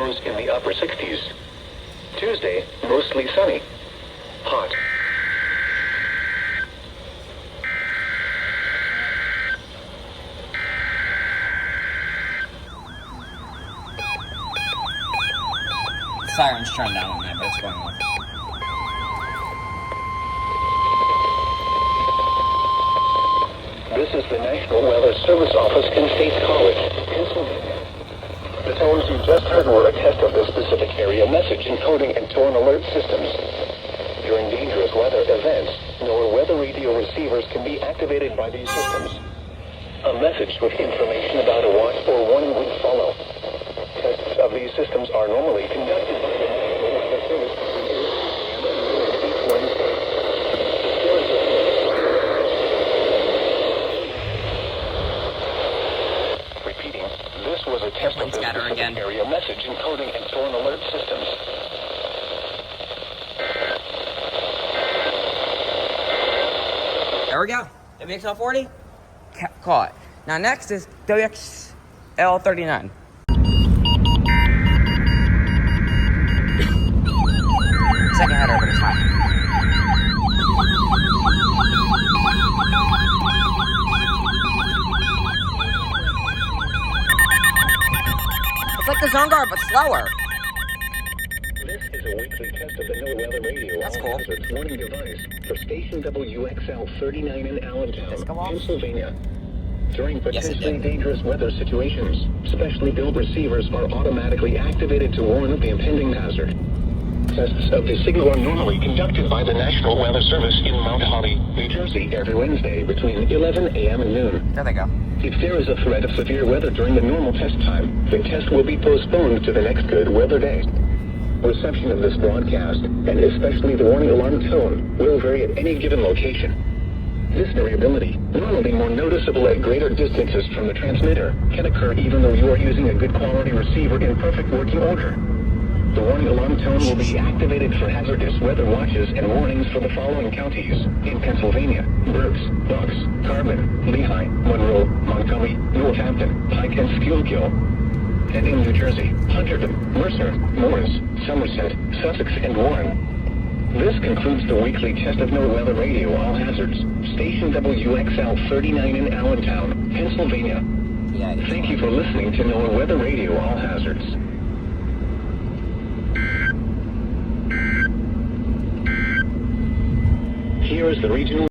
lows in the upper 60s. Tuesday, mostly sunny. Hot. Siren's turned down on that, but it's going on. This is the National Weather Service Office in State College, Pennsylvania. The tones you just heard were a test of the specific area message encoding and tone alert systems. During dangerous weather events, NOAA weather radio receivers can be activated by these systems. A message with information about a watch or warning would follow. Tests of these systems are normally conducted by the National Weather Service each Wednesday. Repeating, this was a test of the specific area message encoding and tone alert systems. There we go. WXL40 caught. Now next is WXL39. Second header, but it's hot. It's like the zone guard, but slower. This is a weekly test of the NOAA weather radio all-hazards warning device for station WXL39 in Allentown, Pennsylvania. During potentially dangerous weather situations, specially built receivers are automatically activated to warn of the impending hazard. Tests of the signal are normally conducted by the National Weather Service in Mount Holly, New Jersey, every Wednesday between 11 a.m. and noon. There they go. If there is a threat of severe weather during the normal test time, the test will be postponed to the next good weather day. Reception of this broadcast, and especially the warning alarm tone, will vary at any given location. This variability, normally more noticeable at greater distances from the transmitter, can occur even though you are using a good quality receiver in perfect working order. The warning alarm tone will be activated for hazardous weather watches and warnings for the following counties in Pennsylvania: Berks, Bucks, Carbon, Lehigh, Monroe, Montgomery, Northampton, Pike, and Schuylkill. And in New Jersey, Hunterdon, Mercer, Morris, Somerset, Sussex, and Warren. This concludes the weekly test of NOAA Weather Radio All Hazards, station WXL39 in Allentown, Pennsylvania. Thank you for listening to NOAA Weather Radio All Hazards. Here is the regional